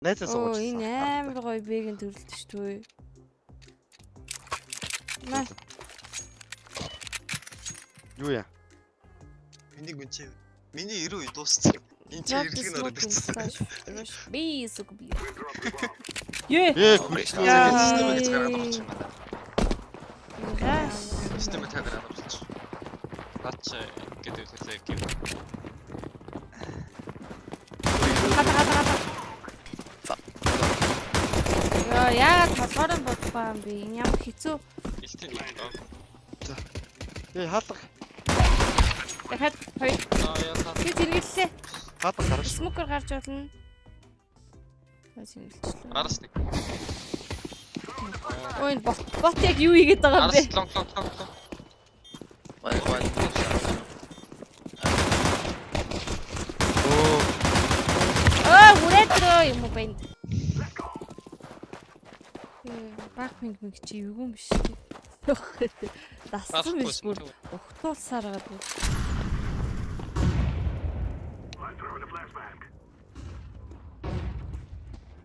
Найзаа сууж. Энэ амар гоё бэгийн төрөлт ш төө. Маа. Юу яа? Миний гүнчээ. Миний 90 үе дууссан. Энэ чи эрлэг нь ороод ирсэн. Би сүг би. Ее. Системээ гаргаад авчих юм байна. Яаш. Системээ гаргаад авчих. Наач гэдэг үлээ гэх юм. Хата. Яагаад толгоор нь бодох юм бэ? Энэ ямар хэцүү. Илтэн юм даа. Хаалга. Дахиад хоёр. Яа Би зэрэглэлээ. Хаалга гараш. Смокер гарч болно. Зэрэглэлчлээ. Араас нэг. Ой бот яг юу игээд байгаа юм бэ? Араас лонг. One. Хүрээтрөө юм уу бэнд. Баг минь чи юу юм биш. Дассан биш бүр ухтуулсаар байгаа.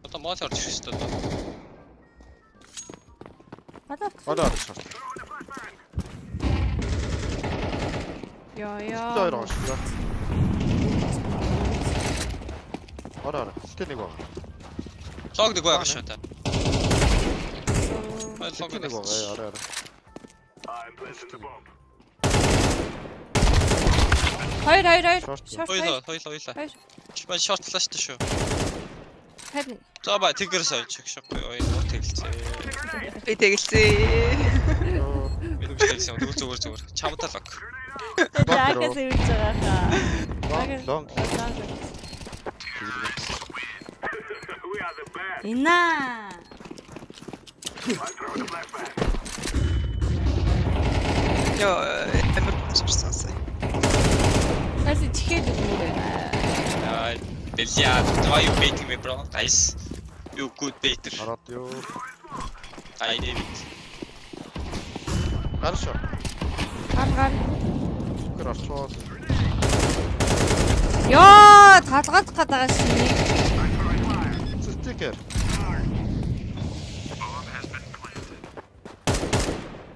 Одоо мод орж ирэх шүү дээ. Ороо шат. Яа. Ороо шат. Ороо. Стенийг баг. Лог нэг байгаа шүү дээ. Стенийг баг. Ороо. Хоёр. Шорт. Хоёлаа. Чи шортлаа шүү. Харин За ба тэгэрс ойч шахгүй ой тэгэлцээ. Би тэгэлцээ. Минь тэгэлцээ зүгээр. Чамтай лог. Агаас ирж байгаа. Лонг. Инна. Яа, эмэр сонсоо. Нас чихээд юм байна. Delia, why you baiting me, bro? Nice. You good baiter. Ороод юу. I did it. Гараш. Гар. Гэр орчоо. Ёо, талгаж гадаг шин. Стикер.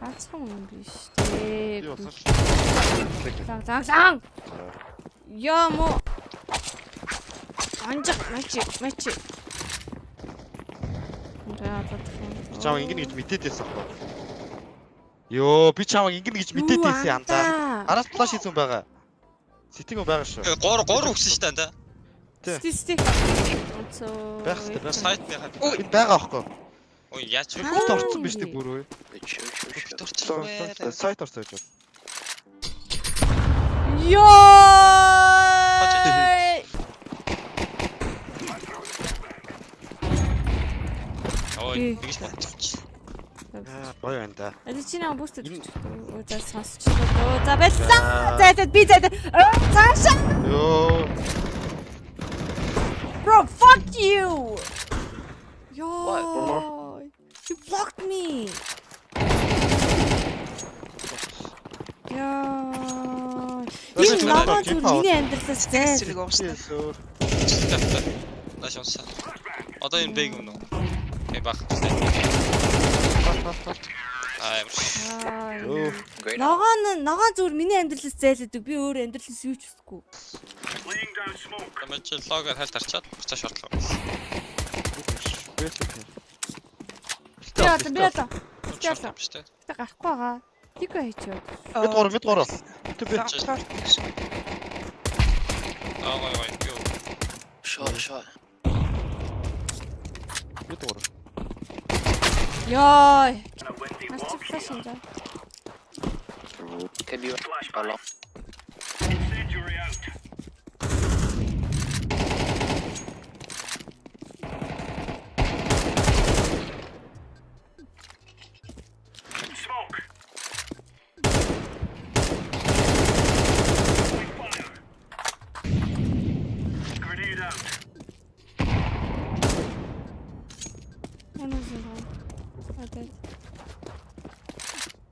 Ацхан юм биш дээ. Юу цааш. Зан. Ёо мо. Анжиг мачи. Чамаа ингэнэ гэж мэдээд байсан юм байна. Йоо, би чамаа ингэнэ гэж мэдээд байсан юм да. Араас флаш хийсэн байгаа. Сэтгэн байгаа шүү. 3 өгсөн шүү дээ. Сти. Байх хэрэгтэй. Сайт байхад. Энэ байгаа аахгүй. Ой, яач вэ? Бүгд орцсон биш үү бүр үү? Орцсон. Сайт орцсон гэж. Ёо. Ой, бигш бодчих. Гоё байна да. Энд чи наа бүүст гэж. За сонсч. За байсан. За би цаашаа. Йоо. Bro, fuck you. Yo. You blocked me. Yo. Энэ лагаа зүр миний амьдралаас зай. Зэрэг уусна. Наш онсаа. Одоо энэ бэг юм уу? Эй баг. Йоо. Лагаа зүр миний амьдралаас зайлаадаг. Би өөр амьдралаас юу ч хүсэхгүй. Тамч логоор хальт арчаад буцаа шортлоо. Би одоо. Шортлоо. Тэ гарахгүй байгаа. Тик хийчихв. Мэд гоо. Тэг би. Ой. Шоо. Мэд гоо. Ёо. Нас чи флаш энэ. Can you allow?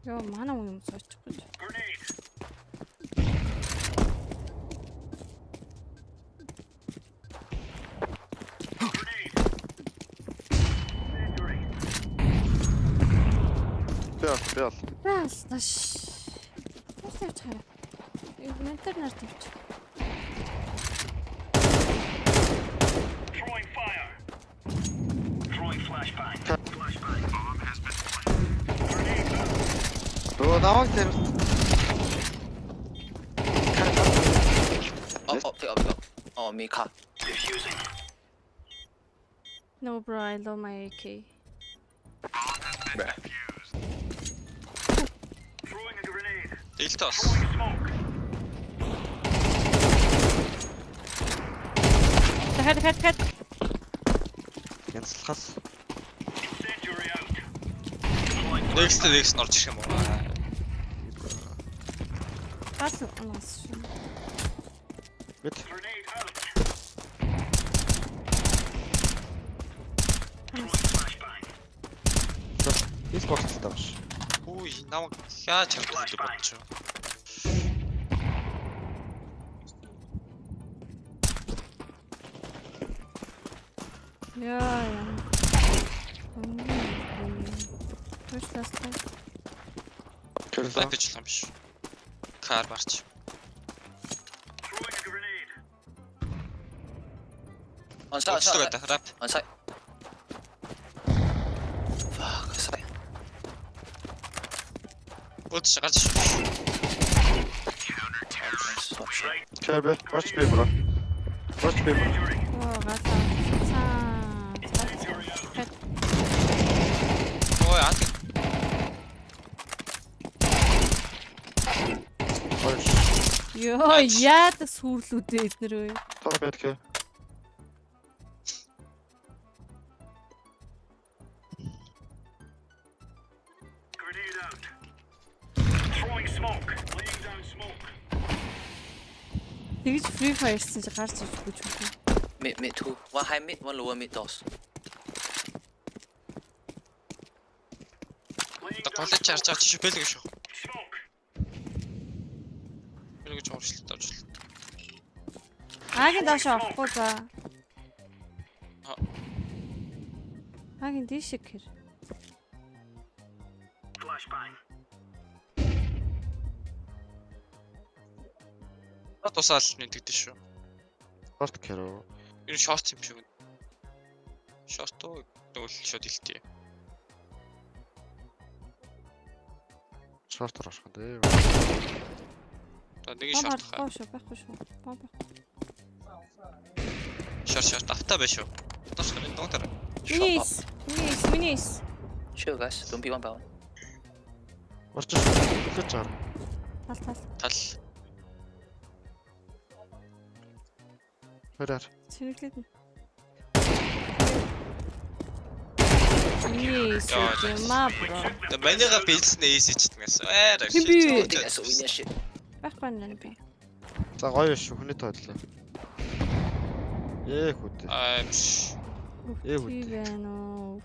Ёо, манай юм суучихгүй. Бял. Тааш. Тэсэж хараа. Ментер нар тавьч. Дөө даваа тэр. Pick up. Oh, me car. No bro, I love my AK. Bruh. Илтос. Хэд. Янзлахаас. Next орж ирэх юм уу? Гас унаас. Бид Xbox тааш. Үй, намайг яаж чаддаг гэж бодож байна. Яа. Төшлөстэй. Байтаж юм биш. Кар барч. On side. Рап. On side. Fuck, side. Гүтс гарч. Кэбэ. Watch me bro. Оо гасаа. Ой, аа. Ёо, яад сүрлүүдээ эднэр өө. Тоо бэлкэ. Тэгж Free Fire-сэн чи гарч ирчихгүй ч үгүй. Mid 2. One high mid, one lower mid doors. Голч чарч чи бэлэг шүү. Бэлэг ч орчлоо тавж. Агийн доош авахгүй за. А. Агийн дээш гэр. Тусаал нэгдэж шүү. Short carry. Энэ шорт юм шүү. Шорт уу тэгвэл шот илтээ. Short орох гэдэг. Нэг шорт хаа. Байхгүй шүү. Бомб. Шорт автаа байж шүү. Тас хэрэг донтер. Минис. Chill guys, don't be one by one. Орч шүү. Чаар. Тал. Хөрөр. Сэргэлээд нь. Минис. Яма бро. Тэ манайга бэлснэ эсэж читгээс. Аараа. Хин би? That's what we need shit. Байхгүй нэ би. За гоё шүү. Хүний тоодлоо. Хүүтэй. Тий байна уу?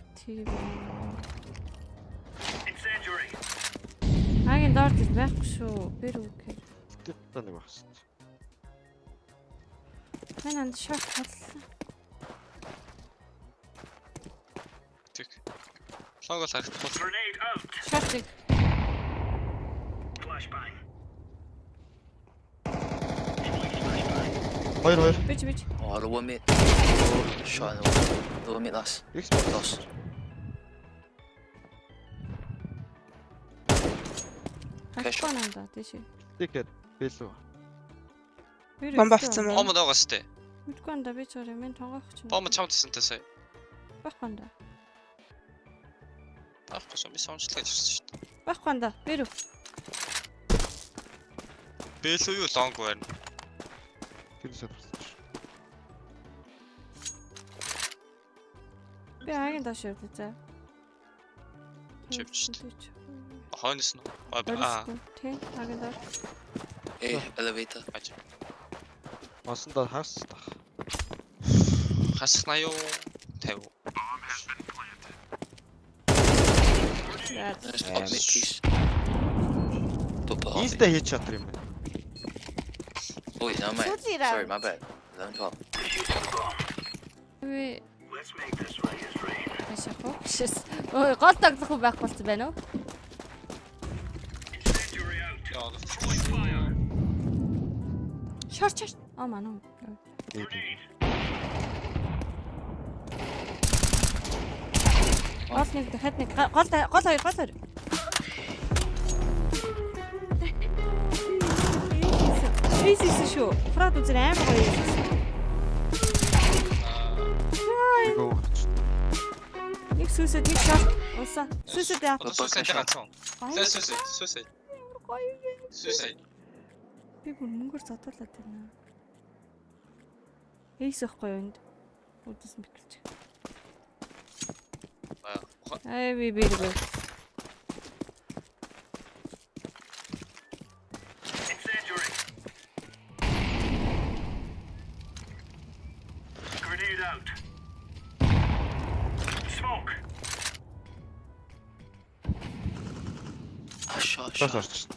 Агийн дорд байхгүй шүү. Бэр үгээр. Тэт нэг багс. Манайд шорт таллаа. Тэг. Логол харагдах. Шортыг. Хоёр. Бич. Oh, lower mid. Shot lower mid last. Xbox. Doors. Хашгүй нандаа тийш. Тэгэхэд бэлүү. Бомб авцсан мó. Бомб дагаас тээ. Мэдгүй андаа би чороо минь тонгоох чинь. Бомб чамдсантай сая. Байхгүй андаа. Таахгүй сум сонслож ирсэн шүү дээ. Байхгүй андаа. Бэр үү. Бэлүү юу лонг байна. Тэрсээ. Би агийн доош явлаа за. Чивчт. Хойноос нь. Тий, агийн доор. Elevator. Масанда хасдах. Хасах 80 50. There's top mid piece. Top half. Инста хийж чадах юм байна. Oh, wait, no, mate. Sorry, my bad. 11-12. Би Ашаах уу? Шээс. Ой, гол тоглох байхгүй болсон байна уу? Short. Oh man. Гол нэг дахиад нэг гол хоёр. Эйс шүү. Фрад үзэр амар гоё юм. Айгуу. Нэг сүсэд нэг шорт. Усаа. Сүсэд яа. Сүүсэй гацсан. Сүүсэй. Гоё. Сүүсэй. Би бүр мөнгөөр зодуулаад байна. Эйс ихгүй юу энд. Үдээс мэдлж. Ай би. Grenade out. Smoke. Тасарч.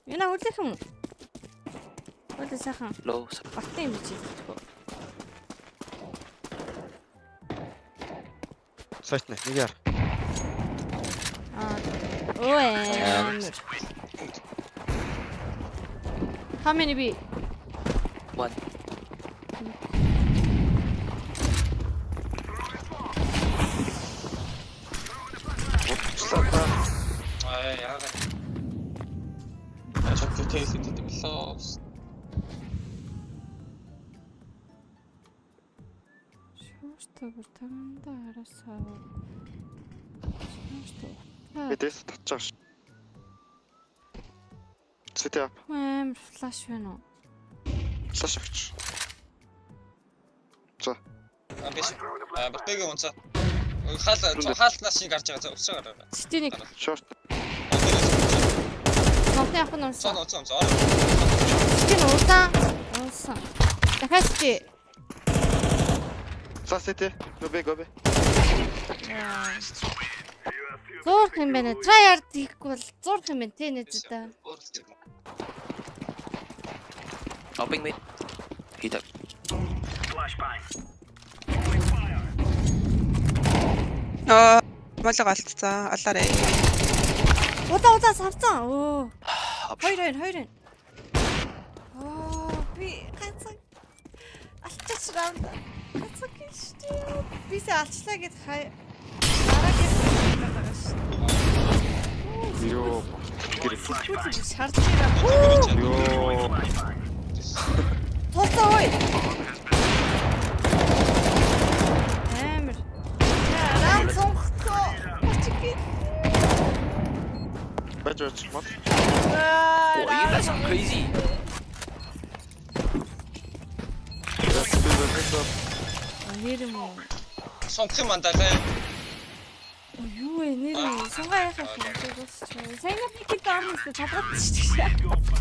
Яна үлдэх юм. Үлдээ сайхан. Low. Бартын юм чи. Сайтна нэг яар. Ой. How many B? One. яагаад. Чамд тейсэд билээ. Шүүртэй бүр тандаа харасаа. Шүүртэй. Бидэс татчих. Сэтэ. Амар флаш байна уу? Флаш авч. Амбис. Бэтэгэ унцаа. Хаалтнаас шиг гарч байгаа. Өсөө гараа. Сити нэг Шорт. нотны ахын унсан. Цон. Сити нь унсан. Дахиад сити. Сасэтэ. Гобе. Зурх юм байна. Tryhard хийхгүй бол зурх юм байна те нэзэдээ. Hopping mid. Hit up. Flashbang. Молог алдцаа. Алаарэ. Удаа савцсан. Өө. Хоёр. Би ганцхан алчаач раунд. Ганцхан гэжтэй. Бисээ алчлаа гэд дараагийн байгаа ш. Ёо. Гэрээ шаарч байгаа. Ёо. Тулцаа ой. Амар. Раунд сонгохгүй. Бачаач мод. Oh, you guys are crazy. Нэр юм уу? Сонгох юм андаа. Юу вэ нэр юм? Сунгаа яхах юм. Сайн нэг пикет орноос чадгаад шүү дээ.